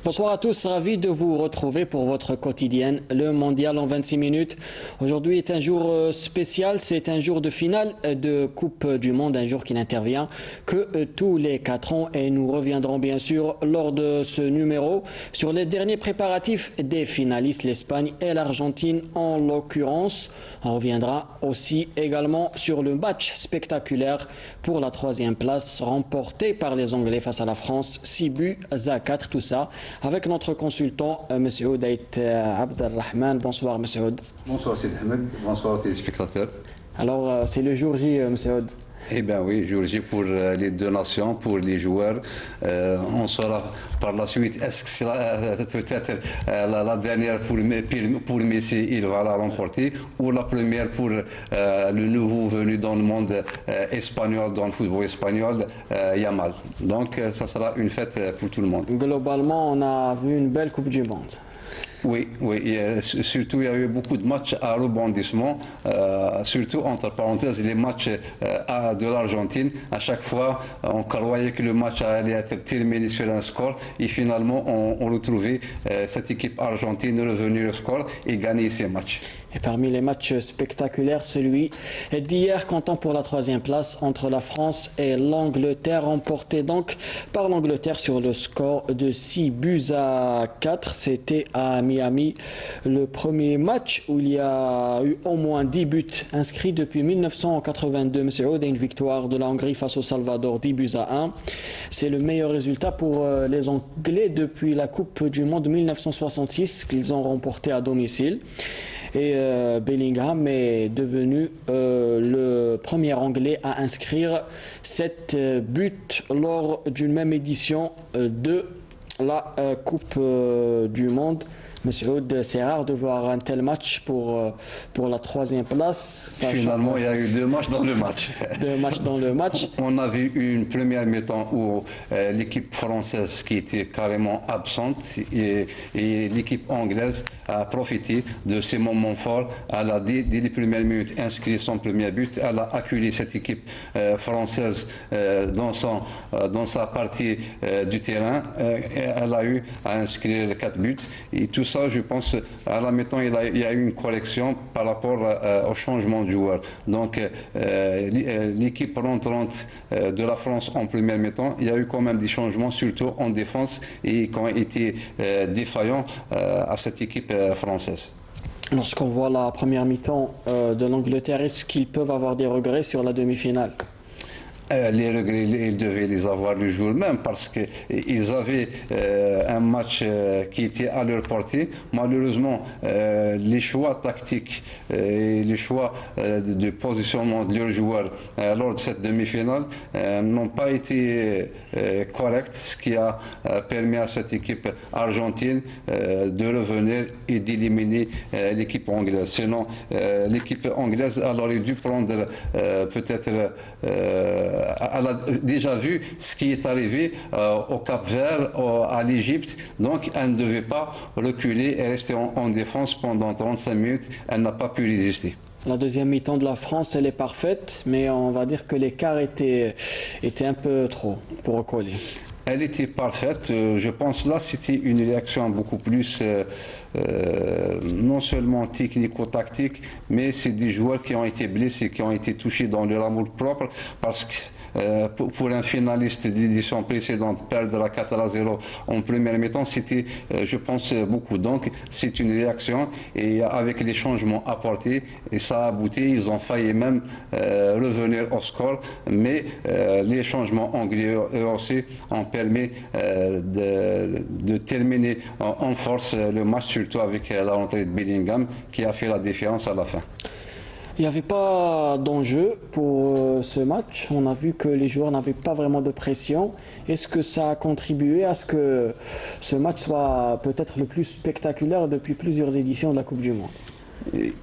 Bonsoir à tous, ravi de vous retrouver pour votre quotidienne, le mondial en 26 minutes. Aujourd'hui est un jour spécial, c'est un jour de finale de Coupe du Monde, un jour qui n'intervient que tous les 4 ans et nous reviendrons bien sûr lors de ce numéro sur les derniers préparatifs des finalistes, l'Espagne et l'Argentine en l'occurrence. On reviendra aussi également sur le match spectaculaire pour la 3e place remporté par les Anglais face à la France, 6 buts à 4, tout ça avec notre consultant, M. Oudait Abdelrahman. Bonsoir, M. Oud. Bonsoir, Sid Ahmed. Bonsoir aux téléspectateurs. Alors, c'est le jour J, M. Oud. Eh bien oui, jour J pour les deux nations, pour les joueurs. On saura par la suite, est-ce que c'est peut-être la dernière pour Messi, il va la remporter, ou la première pour le nouveau venu dans le monde espagnol, dans le football espagnol, Yamal. Donc ça sera une fête pour tout le monde. Globalement, on a vu une belle Coupe du Monde. Oui, surtout il y a eu beaucoup de matchs à rebondissement, surtout entre parenthèses les matchs de l'Argentine. À chaque fois, on croyait que le match allait être terminé sur un score et finalement on retrouvait cette équipe argentine revenir au score et gagner ces matchs. Et parmi les matchs spectaculaires, celui d'hier comptant pour la 3e place entre la France et l'Angleterre, remporté donc par l'Angleterre sur le score de 6 buts à 4. C'était à Miami le premier match où il y a eu au moins 10 buts inscrits depuis 1982. Messaoud, et une victoire de la Hongrie face au Salvador, 10 buts à 1. C'est le meilleur résultat pour les Anglais depuis la Coupe du Monde 1966 qu'ils ont remporté à domicile. Et Bellingham est devenu le premier Anglais à inscrire 7 buts lors d'une même édition de la Coupe du Monde. Monsieur Oud, c'est rare de voir un tel match pour la 3e place. Finalement, il y a eu 2 matchs dans le match. 2 matchs dans le match. On a vu une première mi-temps où l'équipe française qui était carrément absente et l'équipe anglaise a profité de ces moments forts. Elle a, dès les premières minutes, inscrit son premier but. Elle a accueilli cette équipe française dans sa partie du terrain. Elle a eu à inscrire 4 buts. Et tout ça, je pense, à la mi-temps, il y a eu une correction par rapport au changement de joueur. Donc, l'équipe rentrante de la France en première mi-temps, il y a eu quand même des changements, surtout en défense, et qui ont été défaillants à cette équipe française. Lorsqu'on voit la première mi-temps de l'Angleterre, est-ce qu'ils peuvent avoir des regrets sur la demi-finale ? Les regrets, ils devaient les avoir le jour même parce qu'ils avaient un match qui était à leur portée. Malheureusement, les choix tactiques et les choix de positionnement de leurs joueurs lors de cette demi-finale n'ont pas été corrects, ce qui a permis à cette équipe argentine de revenir et d'éliminer l'équipe anglaise. Sinon, l'équipe anglaise aurait dû prendre peut-être... elle a déjà vu ce qui est arrivé au Cap-Vert, à l'Égypte, donc elle ne devait pas reculer et rester en défense pendant 35 minutes, elle n'a pas pu résister. La deuxième mi-temps de la France, elle est parfaite, mais on va dire que l'écart était un peu trop pour recoller. Elle était parfaite. Je pense là c'était une réaction beaucoup plus non seulement technico-tactique, mais c'est des joueurs qui ont été blessés, qui ont été touchés dans leur amour propre parce que pour un finaliste d'édition précédente, perdre la 4-0 en première mi-temps, c'était, je pense, beaucoup. Donc, c'est une réaction et avec les changements apportés, et ça a abouti, ils ont failli même revenir au score, mais les changements anglais aussi ont permis de terminer en force le match, surtout avec la rentrée de Bellingham qui a fait la différence à la fin. Il n'y avait pas d'enjeu pour ce match. On a vu que les joueurs n'avaient pas vraiment de pression. Est-ce que ça a contribué à ce que ce match soit peut-être le plus spectaculaire depuis plusieurs éditions de la Coupe du Monde ?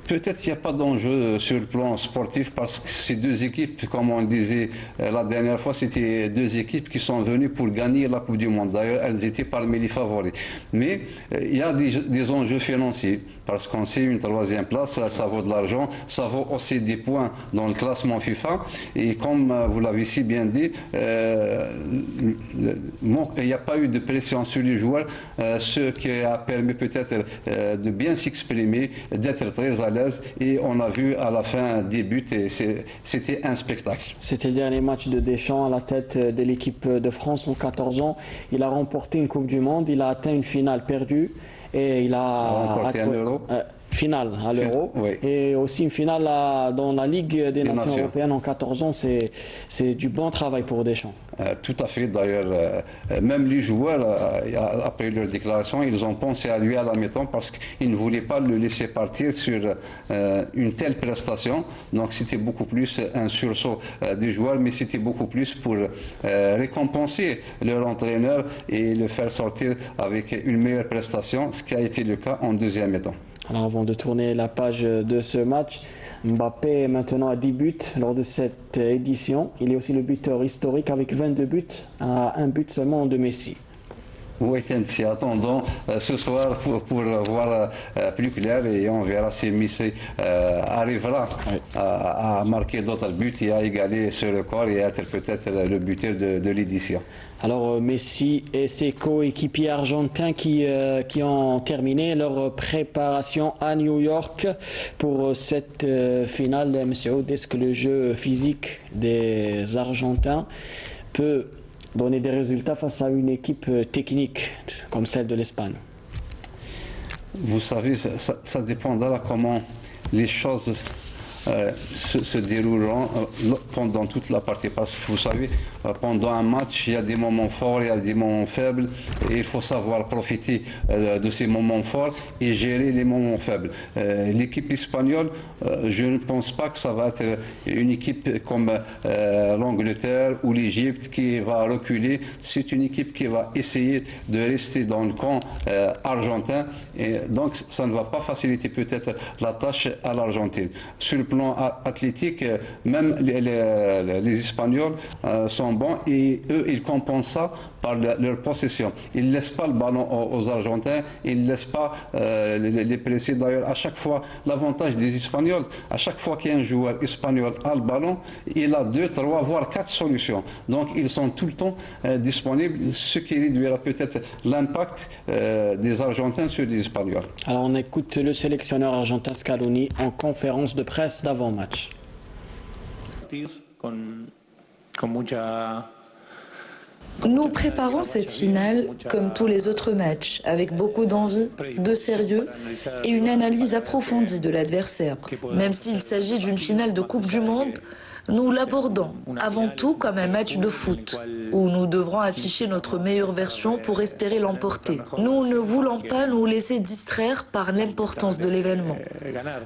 Peut-être qu'il n'y a pas d'enjeu sur le plan sportif parce que ces deux équipes, comme on disait la dernière fois, c'était deux équipes qui sont venues pour gagner la Coupe du Monde. D'ailleurs, elles étaient parmi les favoris. Mais il y a des enjeux financiers parce qu'on sait une troisième place, ça vaut de l'argent, ça vaut aussi des points dans le classement FIFA. Et comme vous l'avez si bien dit, il n'y a pas eu de pression sur les joueurs, ce qui a permis peut-être de bien s'exprimer, d'être très à l'aise et on a vu à la fin des buts et c'était un spectacle. C'était le dernier match de Deschamps à la tête de l'équipe de France en 14 ans. Il a remporté une Coupe du Monde, il a atteint une finale perdue et il a remporté un Euro. Finale à l'Euro oui. Et aussi une finale dans la Ligue des Nations européennes en 14 ans. C'est du bon travail pour Deschamps. Tout à fait. D'ailleurs, même les joueurs, après leur déclaration, ils ont pensé à lui à la mi-temps parce qu'ils ne voulaient pas le laisser partir sur une telle prestation. Donc c'était beaucoup plus un sursaut des joueurs, mais c'était beaucoup plus pour récompenser leur entraîneur et le faire sortir avec une meilleure prestation, ce qui a été le cas en deuxième mi-temps. Alors avant de tourner la page de ce match, Mbappé est maintenant à 10 buts lors de cette édition. Il est aussi le buteur historique avec 22 buts, à un but seulement de Messi. Oui, attendons ce soir pour voir plus clair et on verra si Messi arrivera à marquer d'autres buts et à égaler ce record et être peut-être le buteur de l'édition. Alors Messi et ses coéquipiers argentins qui ont terminé leur préparation à New York pour cette finale. Messaoud, est-ce que le jeu physique des Argentins peut donner des résultats face à une équipe technique comme celle de l'Espagne? Vous savez, ça dépendra comment les choses se dérouleront pendant toute la partie. Parce que vous savez, pendant un match, il y a des moments forts, il y a des moments faibles. Et il faut savoir profiter de ces moments forts et gérer les moments faibles. L'équipe espagnole, je ne pense pas que ça va être une équipe comme l'Angleterre ou l'Égypte qui va reculer. C'est une équipe qui va essayer de rester dans le camp argentin. Et donc, ça ne va pas faciliter peut-être la tâche à l'Argentine. Sur le plan athlétique, même les Espagnols sont bons et eux, ils compensent ça par leur possession. Ils ne laissent pas le ballon aux Argentins, ils ne laissent pas les presser. D'ailleurs, à chaque fois, l'avantage des Espagnols, à chaque fois qu'il y a un joueur espagnol à le ballon, il a 2, 3, voire 4 solutions. Donc, ils sont tout le temps disponibles, ce qui réduira peut-être l'impact des Argentins sur les Espagnols. Alors, on écoute le sélectionneur argentin Scaloni en conférence de presse d'avant-match. Nous préparons cette finale comme tous les autres matchs, avec beaucoup d'envie, de sérieux et une analyse approfondie de l'adversaire. Même s'il s'agit d'une finale de Coupe du Monde, nous l'abordons avant tout comme un match de foot, où nous devrons afficher notre meilleure version pour espérer l'emporter. Nous ne voulons pas nous laisser distraire par l'importance de l'événement.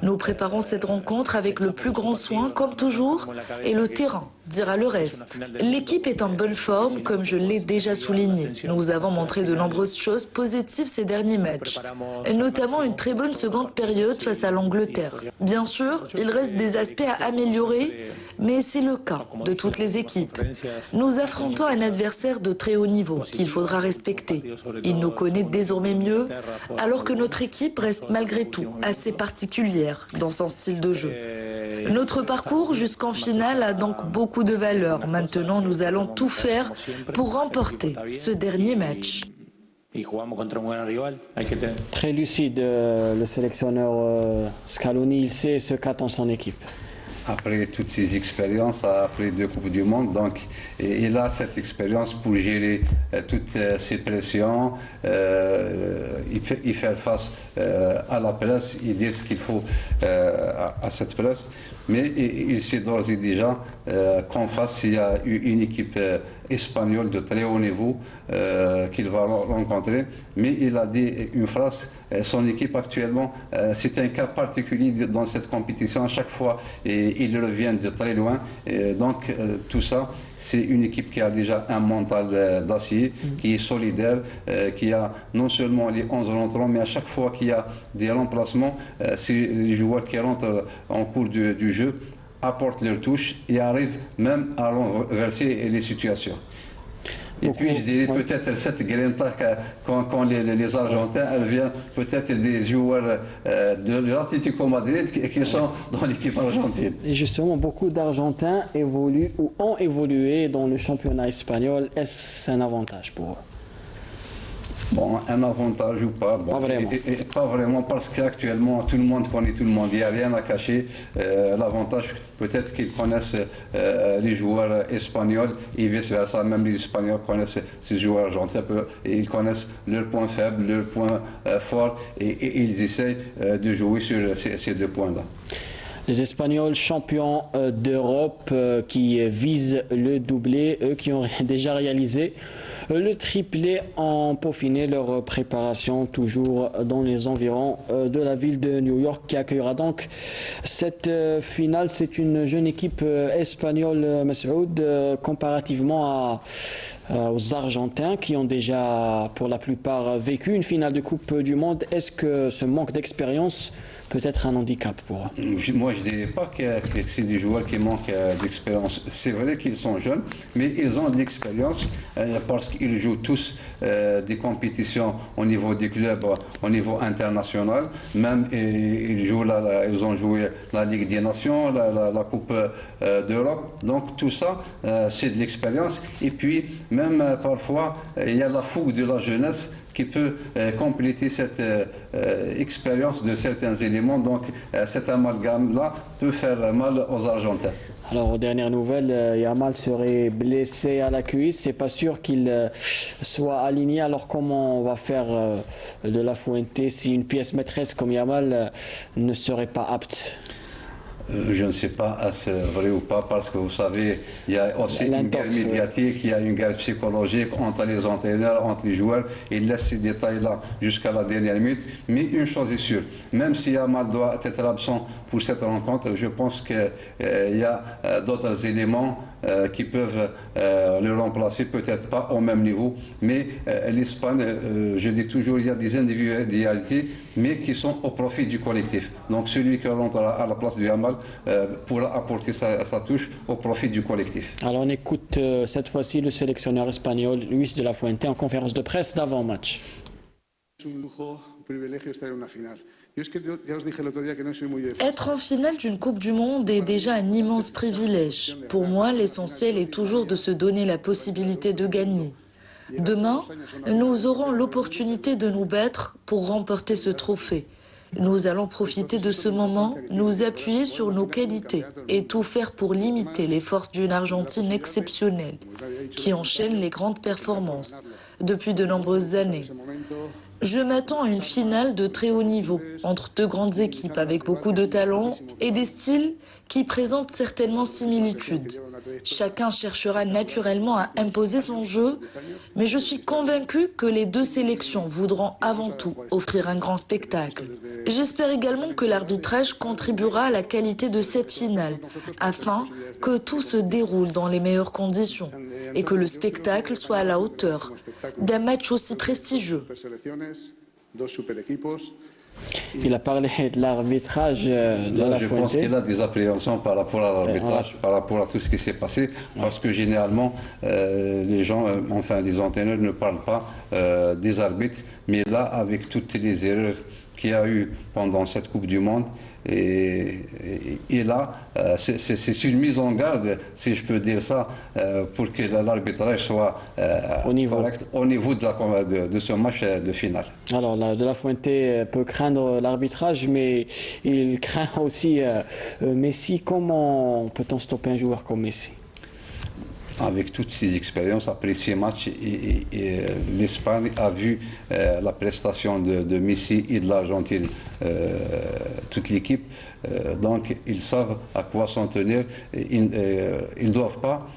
Nous préparons cette rencontre avec le plus grand soin, comme toujours, et le terrain dira le reste. L'équipe est en bonne forme, comme je l'ai déjà souligné. Nous avons montré de nombreuses choses positives ces derniers matchs, et notamment une très bonne seconde période face à l'Angleterre. Bien sûr, il reste des aspects à améliorer, mais c'est le cas de toutes les équipes. Nous affrontons un adversaire de très haut niveau qu'il faudra respecter. Il nous connaît désormais mieux, alors que notre équipe reste malgré tout assez particulière dans son style de jeu. Notre parcours jusqu'en finale a donc beaucoup de valeur. Maintenant, nous allons tout faire pour remporter ce dernier match. Très lucide, le sélectionneur Scaloni, il sait ce qu'attend son équipe. Après toutes ces expériences, après 2 Coupes du Monde, donc il a cette expérience pour gérer toutes ces pressions, y faire face à la presse et dire ce qu'il faut à cette presse. Mais il sait d'ores et déjà qu'en face, il y a une équipe espagnols de très haut niveau qu'il va rencontrer. Mais il a dit une phrase, son équipe actuellement, c'est un cas particulier dans cette compétition. À chaque fois, ils reviennent de très loin. Donc tout ça, c'est une équipe qui a déjà un mental d'acier, qui est solidaire, qui a non seulement les 11 rentrants, mais à chaque fois qu'il y a des remplacements, c'est les joueurs qui rentrent en cours du jeu apportent leur touche et arrivent même à renverser les situations. Et puis, je dirais peut-être cette grinta quand les Argentins, elles viennent peut-être des joueurs de l'Atlético Madrid qui sont dans l'équipe argentine. Et justement, beaucoup d'Argentins évoluent ou ont évolué dans le championnat espagnol. Est-ce un avantage pour eux? Bon, un avantage ou pas, bon, Pas vraiment. Pas vraiment parce qu'actuellement tout le monde connaît tout le monde, il n'y a rien à cacher. L'avantage, peut-être qu'ils connaissent les joueurs espagnols et vice-versa, même les Espagnols connaissent ces joueurs argentins, et ils connaissent leurs points faibles, leurs points forts et ils essayent de jouer sur ces deux points-là. Les Espagnols champions d'Europe qui visent le doublé, eux qui ont déjà réalisé le triplé, ont peaufiné leur préparation toujours dans les environs de la ville de New York qui accueillera donc cette finale. C'est une jeune équipe espagnole, Masoud, comparativement aux Argentins qui ont déjà pour la plupart vécu une finale de Coupe du Monde. Est-ce que ce manque d'expérience peut être un handicap pour eux? Moi, je ne dirais pas que c'est des joueurs qui manquent d'expérience. C'est vrai qu'ils sont jeunes, mais ils ont de l'expérience parce qu'ils jouent tous des compétitions au niveau des clubs, au niveau international. Même ils ont joué la Ligue des Nations, la Coupe d'Europe. Donc tout ça, c'est de l'expérience. Et puis, même parfois, il y a la fougue de la jeunesse qui peut compléter cette expérience de certains éléments. Donc cet amalgame-là peut faire mal aux Argentins. Alors, aux dernières nouvelles, Yamal serait blessé à la cuisse. C'est pas sûr qu'il soit aligné. Alors, comment on va faire de La Fuente si une pièce maîtresse comme Yamal ne serait pas apte? Je ne sais pas est-ce vrai ou pas parce que vous savez, il y a aussi une guerre médiatique, il y a une guerre psychologique entre les entraîneurs, entre les joueurs. Ils laissent ces détails-là jusqu'à la dernière minute. Mais une chose est sûre, même si Yamal doit être absent pour cette rencontre, je pense qu'il y a d'autres éléments qui peuvent le remplacer, peut-être pas au même niveau, mais l'Espagne, je dis toujours, il y a des individualités, mais qui sont au profit du collectif. Donc celui qui rentre à la place du Yamal pourra apporter sa touche au profit du collectif. Alors on écoute cette fois-ci le sélectionneur espagnol Luis de la Fuente en conférence de presse d'avant-match. Être en finale d'une Coupe du Monde est déjà un immense privilège. Pour moi, l'essentiel est toujours de se donner la possibilité de gagner. Demain, nous aurons l'opportunité de nous battre pour remporter ce trophée. Nous allons profiter de ce moment, nous appuyer sur nos qualités et tout faire pour limiter les forces d'une Argentine exceptionnelle qui enchaîne les grandes performances depuis de nombreuses années. Je m'attends à une finale de très haut niveau, entre deux grandes équipes avec beaucoup de talent et des styles qui présentent certainement similitudes. Chacun cherchera naturellement à imposer son jeu, mais je suis convaincue que les deux sélections voudront avant tout offrir un grand spectacle. J'espère également que l'arbitrage contribuera à la qualité de cette finale, afin que tout se déroule dans les meilleures conditions et que le spectacle soit à la hauteur d'un match aussi prestigieux. Il a parlé de l'arbitrage de Là, La je Fuente. pense qu'il a des appréhensions par rapport à l'arbitrage, par rapport à tout ce qui s'est passé, parce que généralement, les gens, enfin les entraîneurs ne parlent pas des arbitres, mais là, avec toutes les erreurs qu'il y a eu pendant cette Coupe du Monde, et là, c'est une mise en garde, si je peux dire ça, pour que l'arbitrage soit correct au niveau de ce match de finale. Alors, de La Fuente peut craindre l'arbitrage, mais il craint aussi Messi. Comment peut-on stopper un joueur comme Messi? avec toutes ces expériences, après ces matchs, l'Espagne a vu la prestation de Messi et de l'Argentine, toute l'équipe. Donc ils savent à quoi s'en tenir. Ils ne doivent pas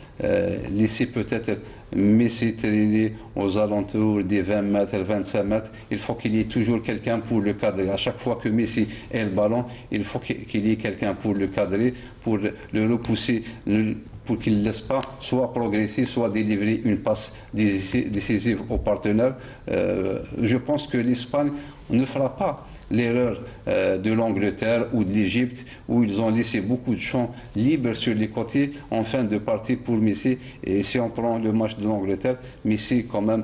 laisser peut-être Messi traîner aux alentours des 20 mètres, 25 mètres. Il faut qu'il y ait toujours quelqu'un pour le cadrer. À chaque fois que Messi ait le ballon, il faut qu'il y ait quelqu'un pour le cadrer, pour le repousser, pour qu'il ne laisse pas soit progresser, soit délivrer une passe décisive au partenaire. Je pense que l'Espagne ne fera pas l'erreur de l'Angleterre ou de l'Égypte, où ils ont laissé beaucoup de champs libres sur les côtés en fin de partie pour Messi. Et si on prend le match de l'Angleterre, Messi quand même,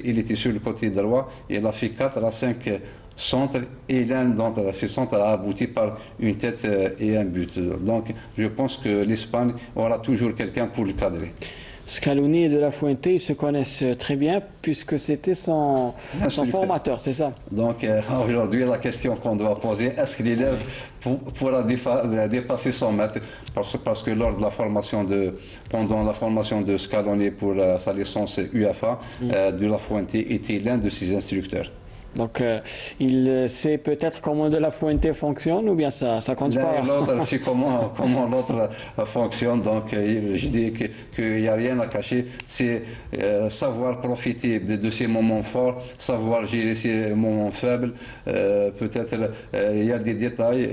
il était sur le côté droit, il a fait 4 à 5 centres et l'un d'entre ces centres a abouti par une tête et un but. Donc je pense que l'Espagne aura toujours quelqu'un pour le cadrer. Scaloni et De La Fuente, ils se connaissent très bien puisque c'était son formateur, c'est ça? Donc aujourd'hui, la question qu'on doit poser, est-ce que l'élève pourra dépasser 100 mètres parce que lors de la formation pendant la formation de Scaloni pour sa licence UEFA, De La Fuente était l'un de ses instructeurs. Donc, il sait peut-être comment De La Fuente fonctionne ou bien ça compte pas? L'autre, c'est comment l'autre fonctionne. Donc, je dis qu'il n'y a rien à cacher. C'est savoir profiter de ces moments forts, savoir gérer ces moments faibles. Peut-être il y a des détails.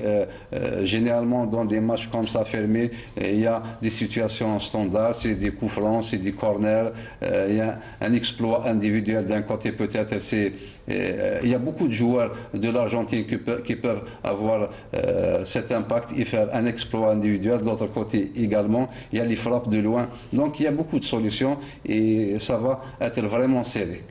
Généralement, dans des matchs comme ça fermés, il y a des situations standards, c'est des coups francs, c'est des corners. Il y a un exploit individuel d'un côté, peut-être il y a beaucoup de joueurs de l'Argentine qui peuvent avoir cet impact et faire un exploit individuel. De l'autre côté également, il y a les frappes de loin. Donc il y a beaucoup de solutions et ça va être vraiment serré.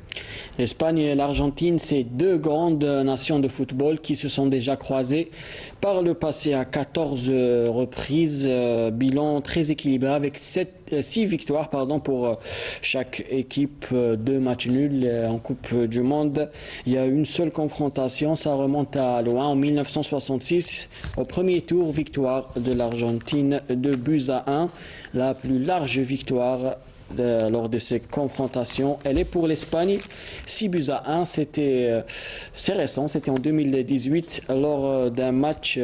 L'Espagne et l'Argentine, c'est deux grandes nations de football qui se sont déjà croisées par le passé à 14 reprises, bilan très équilibré avec 6 victoires pour chaque équipe, 2 matchs nuls en Coupe du Monde. Il y a une seule confrontation, ça remonte à loin en 1966, au premier tour, victoire de l'Argentine 2-1, la plus large victoire lors de ces confrontations. Elle est pour l'Espagne 6-1. C'est récent, c'était en 2018 lors d'un match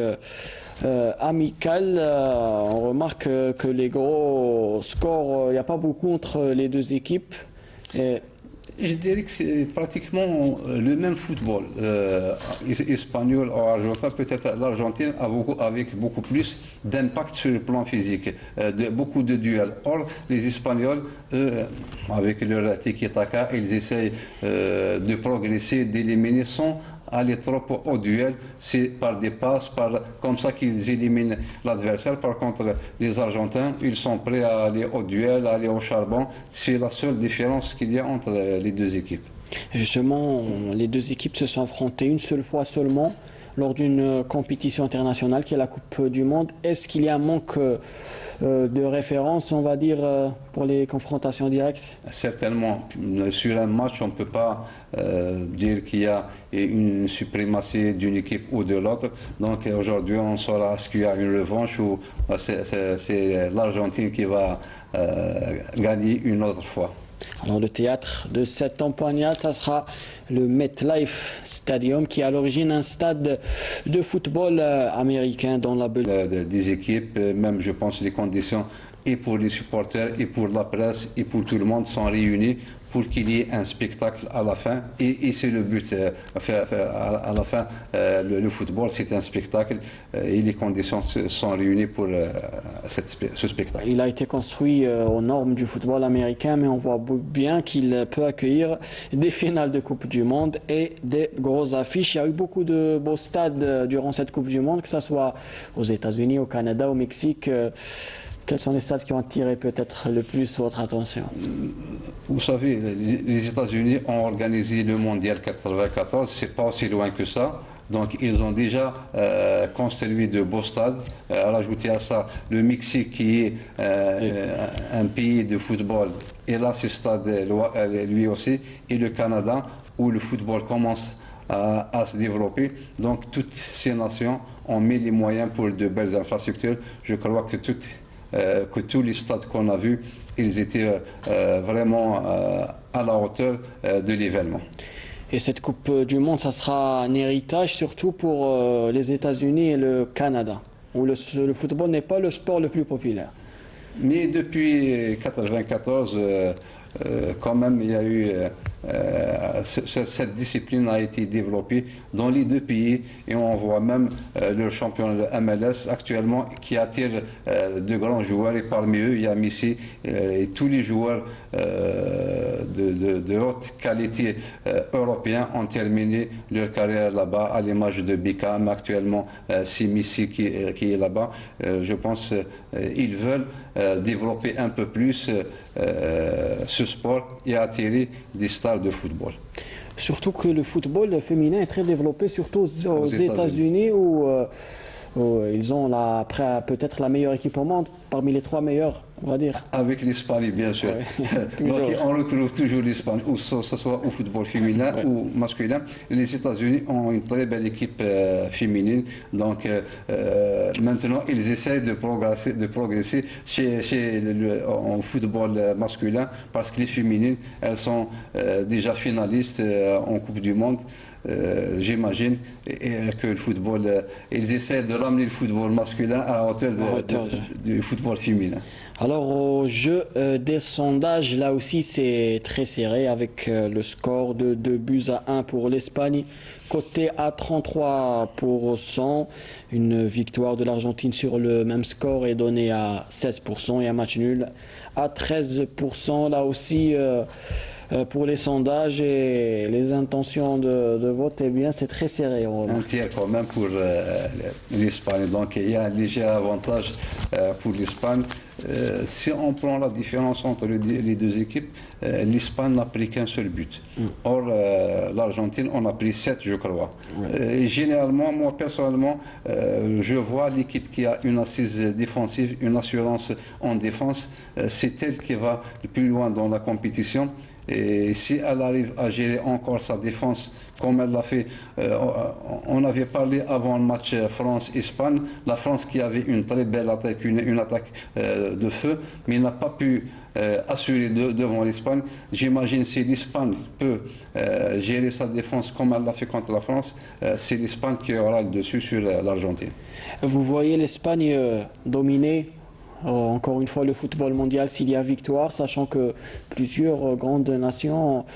amical. On remarque que les gros scores, il n'y a pas beaucoup entre les deux équipes. Je dirais que c'est pratiquement le même football espagnol ou argentin. Peut-être l'Argentine avec beaucoup plus d'impact sur le plan physique, beaucoup de duels. Or, les Espagnols, avec leur tiki-taka, ils essayent de progresser, d'éliminer sans aller trop au duel. C'est par des passes, comme ça qu'ils éliminent l'adversaire. Par contre, les Argentins, ils sont prêts à aller au duel, à aller au charbon. C'est la seule différence qu'il y a entre les deux équipes. Justement, les deux équipes se sont affrontées une seule fois seulement lors d'une compétition internationale qui est la Coupe du Monde. Est-ce qu'il y a un manque de référence, on va dire, pour les confrontations directes? Certainement. Sur un match, on ne peut pas dire qu'il y a une suprématie d'une équipe ou de l'autre. Donc aujourd'hui, on saura est-ce qu'il y a une revanche ou c'est l'Argentine qui va gagner une autre fois. Alors le théâtre de cette empoignade, ça sera le MetLife Stadium, qui est à l'origine un stade de football américain dans la bulle. Des équipes, même je pense les conditions et pour les supporters et pour la presse et pour tout le monde sont réunies pour qu'il y ait un spectacle à la fin. Et c'est le but. À la fin, le football, c'est un spectacle et les conditions sont réunies pour ce spectacle. Il a été construit aux normes du football américain, mais on voit bien qu'il peut accueillir des finales de Coupe du Monde et des grosses affiches. Il y a eu beaucoup de beaux stades durant cette Coupe du Monde, que ce soit aux États-Unis, au Canada, au Mexique. Quels sont les stades qui ont attiré peut-être le plus votre attention? Vous savez, les États-Unis ont organisé le Mondial 94, c'est pas aussi loin que ça. Donc ils ont déjà construit de beaux stades. Rajouter à ça le Mexique qui est un pays de football. Et là, ce stade lui aussi. Et le Canada où le football commence à se développer. Donc toutes ces nations ont mis les moyens pour de belles infrastructures. Je crois que toutes que tous les stades qu'on a vus, ils étaient vraiment à la hauteur de l'événement. Et cette Coupe du Monde, ça sera un héritage surtout pour les États-Unis et le Canada, où le football n'est pas le sport le plus populaire. Mais depuis 1994, quand même, il y a eu cette discipline a été développée dans les deux pays et on voit même le champion de MLS actuellement qui attire de grands joueurs et parmi eux il y a Messi et tous les joueurs de haute qualité européens ont terminé leur carrière là-bas à l'image de Beckham actuellement c'est Messi qui est là-bas. Je pense ils veulent développer un peu plus ce sport et attirer des stars de football. Surtout que le football féminin est très développé, surtout aux États-Unis où ils ont peut-être la meilleure équipe au monde, parmi les 3 meilleurs, on va dire. Avec l'Espagne, bien sûr. Ouais. Donc on retrouve toujours l'Espagne, que ce soit au football féminin ou masculin. Les États-Unis ont une très belle équipe féminine. Donc maintenant, ils essaient de progresser en football masculin parce que les féminines, elles sont déjà finalistes en Coupe du Monde. J'imagine que le football, ils essaient de ramener le football masculin à la hauteur du football féminin. Alors au jeu des sondages, là aussi c'est très serré avec le score de 2-1 pour l'Espagne, coté à 33%. Une victoire de l'Argentine sur le même score est donnée à 16% et un match nul à 13%. Là aussi pour les sondages et les intentions de vote, eh bien c'est très serré. Un tiers quand même pour l'Espagne. Donc il y a un léger avantage pour l'Espagne. Si on prend la différence entre les deux équipes, l'Espagne n'a pris qu'un seul but. Or, l'Argentine en a pris 7, je crois. Et généralement, moi personnellement, je vois l'équipe qui a une assise défensive, une assurance en défense, c'est elle qui va le plus loin dans la compétition. Et si elle arrive à gérer encore sa défense comme elle l'a fait, on avait parlé avant le match France-Espagne, la France qui avait une très belle attaque, une attaque de feu, mais n'a pas pu assurer devant l'Espagne. J'imagine si l'Espagne peut gérer sa défense comme elle l'a fait contre la France, c'est l'Espagne qui aura le dessus sur l'Argentine. Vous voyez l'Espagne dominer encore une fois le football mondial s'il y a victoire, sachant que plusieurs grandes nations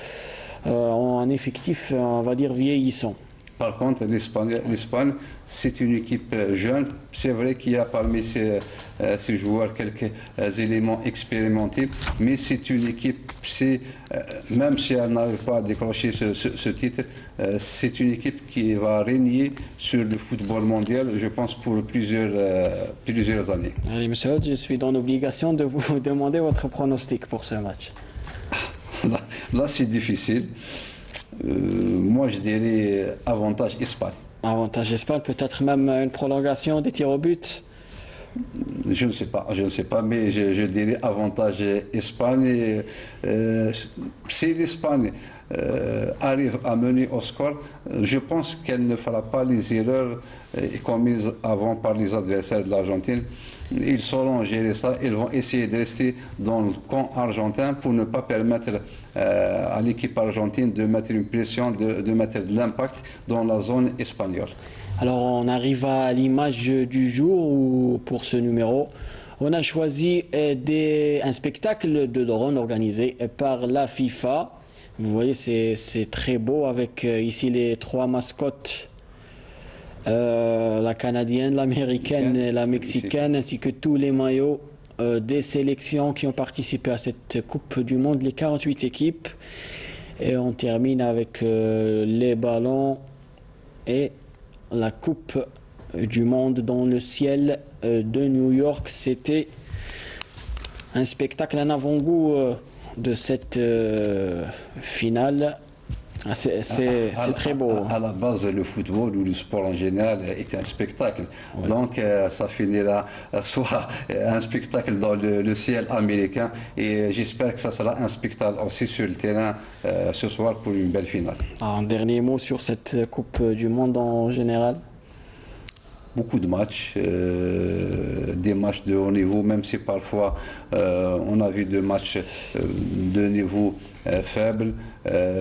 ont un effectif, on va dire, vieillissant. Par contre, l'Espagne, c'est une équipe jeune. C'est vrai qu'il y a parmi ces joueurs quelques éléments expérimentés, mais c'est une équipe, même si elle n'arrive pas à décrocher ce titre, c'est une équipe qui va régner sur le football mondial, je pense, pour plusieurs années. Allez, monsieur, je suis dans l'obligation de vous demander votre pronostic pour ce match. Là c'est difficile. Moi, je dirais avantage Espagne. Avantage Espagne, peut-être même une prolongation des tirs au but. Je ne sais pas, mais je dirais avantage Espagne. Si l'Espagne arrive à mener au score, je pense qu'elle ne fera pas les erreurs commises avant par les adversaires de l'Argentine. Ils sauront gérer ça, ils vont essayer de rester dans le camp argentin pour ne pas permettre à l'équipe argentine de mettre une pression, de mettre de l'impact dans la zone espagnole. Alors on arrive à l'image du jour où, pour ce numéro, on a choisi un spectacle de drone organisé par la FIFA. Vous voyez, c'est très beau avec ici les 3 mascottes. La canadienne, l'américaine et la mexicaine, ainsi que tous les maillots des sélections qui ont participé à cette Coupe du Monde, les 48 équipes. Et on termine avec les ballons et la Coupe du Monde dans le ciel de New York. C'était un spectacle, un avant-goût de cette finale. C'est très beau. À la base, le football ou le sport en général est un spectacle. Ouais. Donc, ça finira soit un spectacle dans le ciel américain et j'espère que ça sera un spectacle aussi sur le terrain ce soir pour une belle finale. Un dernier mot sur cette Coupe du Monde en général? beaucoup de matchs, des matchs de haut niveau, même si parfois on a vu des matchs de niveau faible,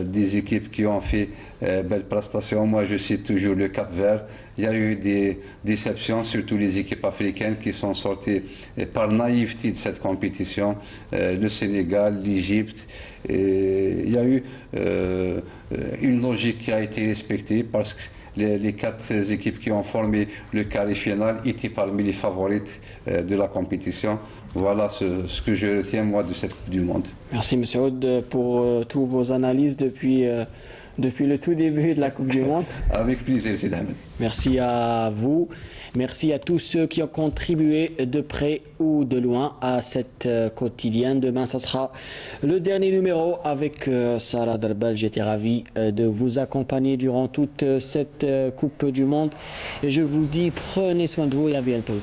des équipes qui ont fait belles prestations. Moi, je cite toujours le Cap-Vert. Il y a eu des déceptions, surtout les équipes africaines qui sont sorties par naïveté de cette compétition. Le Sénégal, l'Égypte. Il y a eu une logique qui a été respectée parce que les 4 équipes qui ont formé le quart final étaient parmi les favorites de la compétition. Voilà ce que je retiens, moi, de cette Coupe du Monde. Merci, M. Aude, pour toutes vos analyses depuis le tout début de la Coupe du Monde. Avec plaisir, Sid Ahmed. Merci à vous. Merci à tous ceux qui ont contribué de près ou de loin à cette quotidienne. Demain, ça sera le dernier numéro avec Sarah Darbal. J'étais ravi de vous accompagner durant toute cette Coupe du Monde. Et je vous dis, prenez soin de vous et à bientôt.